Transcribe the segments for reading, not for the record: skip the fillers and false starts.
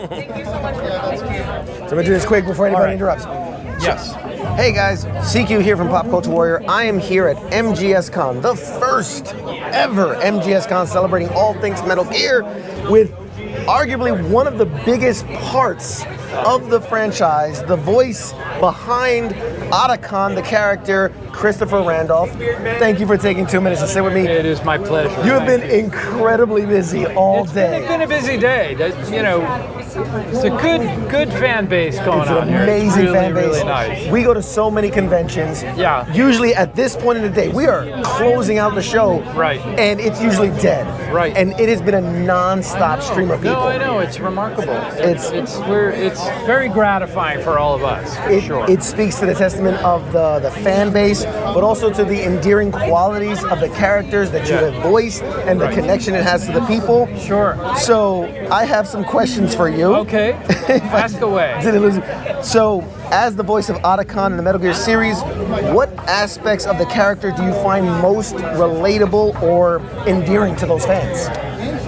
Thank you so much for coming. So I'm going to do this quick before anybody interrupts. Yes. Hey guys, CQ here from Pop Culture Warrior. I am here at MGScon, the first ever MGScon celebrating all things Metal Gear with arguably one of the biggest parts of the franchise, the voice behind Otacon, the character, Christopher Randolph. Thank you for taking 2 minutes to sit with me. It is my pleasure. You have been incredibly busy all day. It's been a busy day. You know, it's a good fan base going on here. It's an amazing fan base. Really nice. We go to so many conventions. Yeah. Usually at this point in the day, we are closing out the show. Right. And it's usually dead. Right. And it has been a non-stop stream of people. No, I know. It's remarkable. It's very gratifying for all of us, for sure. It speaks to the testament of the fan base, but also to the endearing qualities of the characters that you have voiced and the connection it has to the people. Sure. So I have some questions for you. Okay. Ask away. So, as the voice of Otacon in the Metal Gear series, what aspects of the character do you find most relatable or endearing to those fans?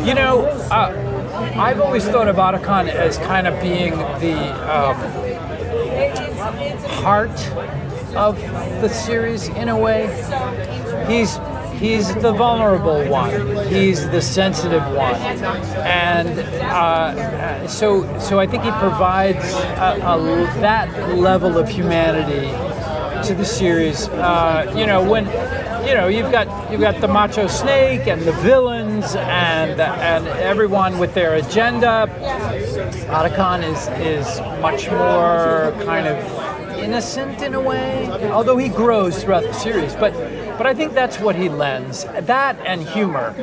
You know, I've always thought of Otacon as kind of being the heart of the series in a way. He's the vulnerable one. He's the sensitive one, and so I think he provides that level of humanity to the series. You know, when you've got the Macho Snake and the villains and everyone with their agenda. Otacon is much more kind of innocent in a way, although he grows throughout the series. But I think that's what he lends. That and humor.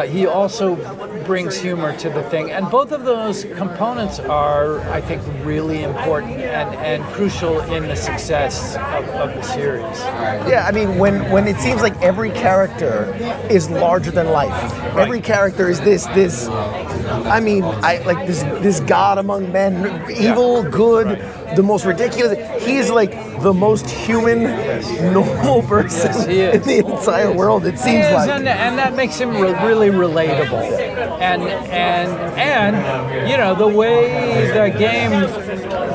He also brings humor to the thing. And both of those components are, I think, really important and crucial in the success of the series. Yeah, I mean, when it seems like every character is larger than life. Right. Every character is this god among men, evil, good, the most ridiculous. He is like the most human, normal person in the entire world, it seems like. And that makes him really relatable. And you know, the way the game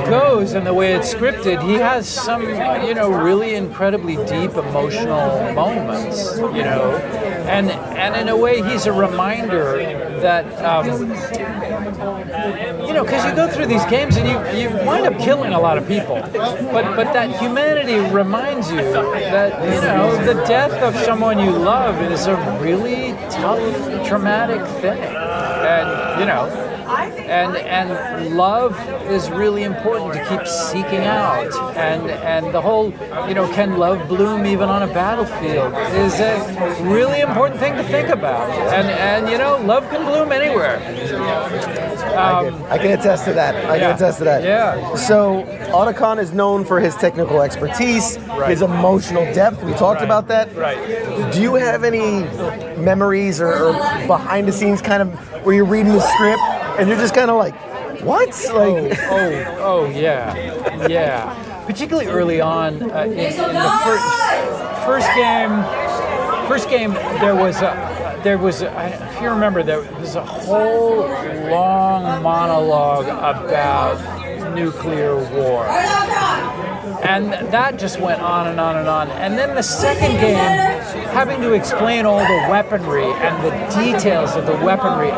goes and the way it's scripted, he has some, you know, really incredibly deep emotional moments, you know. And in a way, he's a reminder that, you know, because you go through these games and you wind up killing a lot of people, but that humanity reminds you that, you know, the death of someone you love is a really tough, traumatic thing, and you know. And love is really important to keep seeking out, and the whole, you know, can love bloom even on a battlefield is a really important thing to think about, and you know, love can bloom anywhere. I can attest to that. I can attest to that. Yeah. So Otacon is known for his technical expertise, his emotional depth. We talked about that. Right. Do you have any memories or behind the scenes kind of where you're reading the script and you're just kind of like, what? Like, yeah. Particularly early on in the first game, there was if you remember, there was a whole long monologue about nuclear war. And that just went on and on and on. And then the second game, having to explain all the weaponry and the details of the weaponry,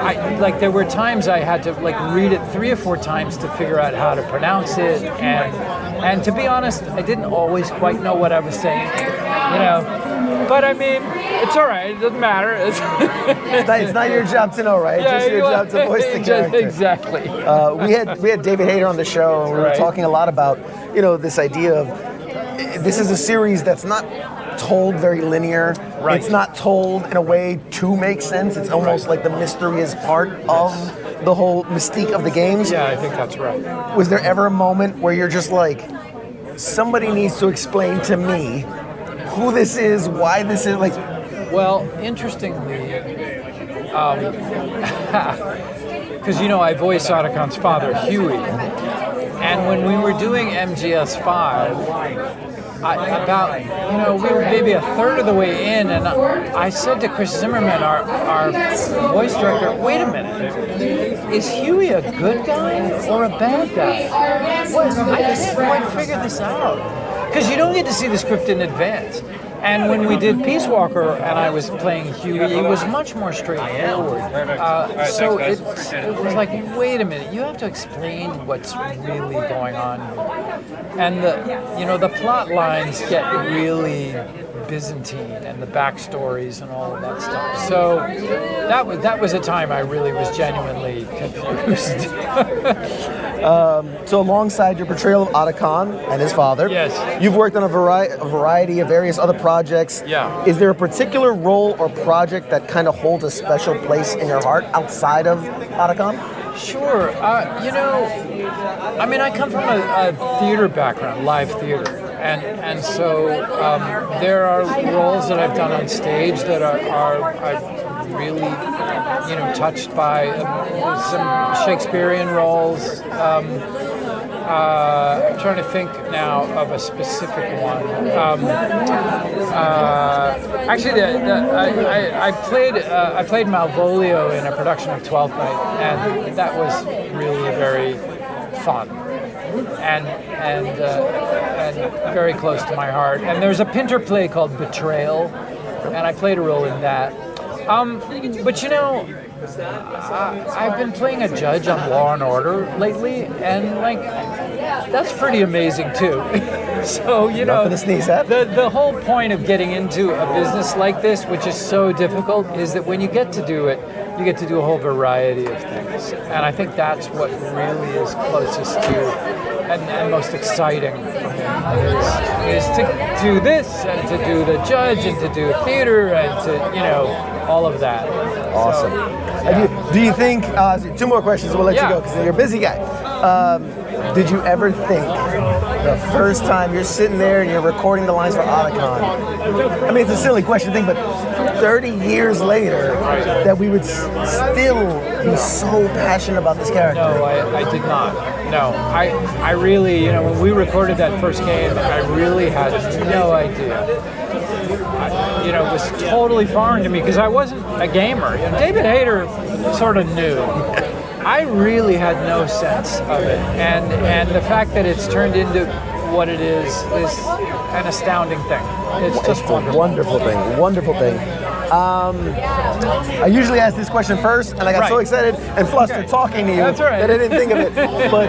there were times I had to read it 3 or 4 times to figure out how to pronounce it. And to be honest, I didn't always quite know what I was saying, you know. But I mean, it's all right. It doesn't matter. It's not your job to know, right? It's just your job to voice the character. Exactly. We had David Hayter on the show, and we were talking a lot about, you know, this idea of this is a series that's not told very linear. Right. It's not told in a way to make sense. It's almost like the mystery is part of the whole mystique of the games. Yeah, I think that's right. Was there ever a moment where you're just like, somebody needs to explain to me who this is, why this is, like... Well, interestingly, because, you know, I voice Otacon's father, Huey, and when we were doing MGS5, we were maybe a third of the way in, and I said to Chris Zimmerman, our voice director, wait a minute, is Huey a good guy or a bad guy? I can't quite figure this out. Because you don't get to see the script in advance. And when we did Peace Walker and I was playing Huey, it was much more straightforward. So it was like, wait a minute, you have to explain what's really going on here. And the plot lines get really Byzantine, and the backstories and all of that stuff. So that was a time I really was genuinely confused. So alongside your portrayal of Otacon and his father, yes, you've worked on a variety of various other projects. Yeah. Is there a particular role or project that kind of holds a special place in your heart outside of Otacon? Sure. I come from a theater background, live theater. And so there are roles that I've done on stage that I'm really, touched by. Some Shakespearean roles. I'm trying to think now of a specific one. Actually, I played Malvolio in a production of Twelfth Night, and that was really very fun. And very close to my heart. And there's a Pinter play called Betrayal, and I played a role in that. But I've been playing a judge on Law and Order lately, and that's pretty amazing too. So nothing to sneeze at. The whole point of getting into a business like this, which is so difficult, is that when you get to do it, you get to do a whole variety of things. And I think that's what really is closest to and most exciting for me is to do this and to do the judge and to do theater and to all of that. Awesome. So, yeah. Do you think 2 more questions, we'll let you go because you're a busy guy. Did you ever think the first time you're sitting there and you're recording the lines for Otacon, I mean, it's a silly question to think, but 30 years later, that we would still be so passionate about this character? No, I did not. No, I really, when we recorded that first game, I really had no idea. It was totally foreign to me because I wasn't a gamer. David Hayter sort of knew. I really had no sense of it, and the fact that it's turned into what it is an astounding thing. It's just wonderful thing. I usually ask this question first, and I got so excited and flustered talking to you that I didn't think of it. But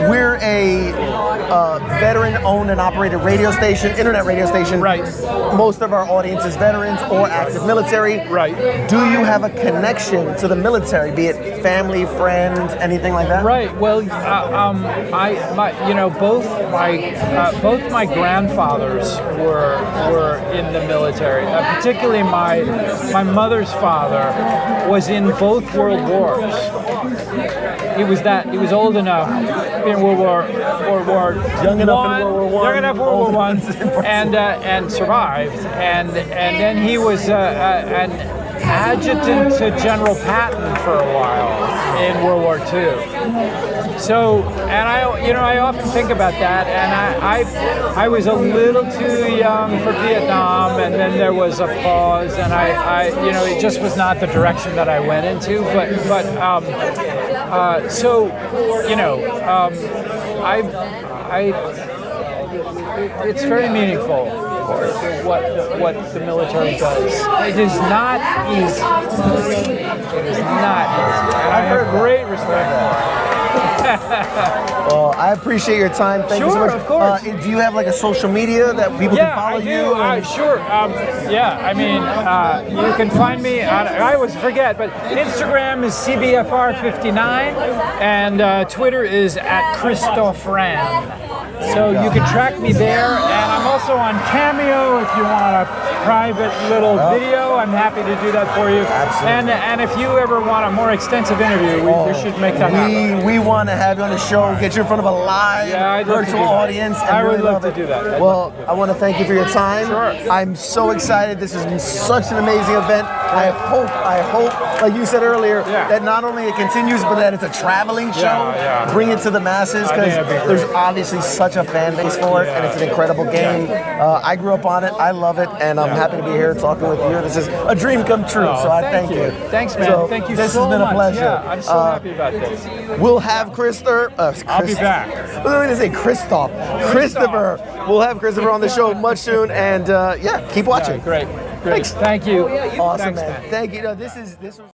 we're a veteran-owned and operated radio station, internet radio station. Right. Most of our audience is veterans or active military. Right. Do you have a connection to the military, be it family, friend, anything like that? Right. Well, both my grandfathers were in the military. Particularly my mother's father was in both World Wars. He was old enough in World War Young enough in World War I. Young enough in World War I, and survived. And then he was an adjutant to General Patton for a while in World War II. So, and I often think about that, and I was a little too young for Vietnam, and then there was a pause, and it just was not the direction that I went into. It's very meaningful. What the military does. It is not easy. It is not easy. And I have great respect for it. Well, I appreciate your time. Thank you so much. Of course. Do you have a social media that people can follow you? Sure. You can find me on, I always forget, but Instagram is CBFR59 and Twitter is @ChristopheRan. So you can track me there, and I'm also on Cameo if you want a private little video. I'm happy to do that for you. Absolutely. And if you ever want a more extensive interview, we should make that happen. We want to have you on the show, get you in front of a live virtual audience. I would love to do that. Well, I want to thank you for your time. Sure. I'm so excited. This has been such an amazing event. I hope, like you said earlier, Yeah. that not only it continues, but that it's a traveling show. Yeah. Bring it to the masses, I because think that'd be there's great. obviously such a fan base for it, and it's an incredible game. I grew up on it. I love it, and I'm happy to be here talking with you. This is a dream come true, so I thank you. Thanks, man. So Thank you this so has been much. a pleasure. Yeah, I'm so happy about this. We'll have Christopher. I'll be back. Let me say Christopher. We'll have Christopher on the show much soon, and keep watching. Great. Thanks. Thank you. Awesome, Thanks, man. Thank you. No, this was.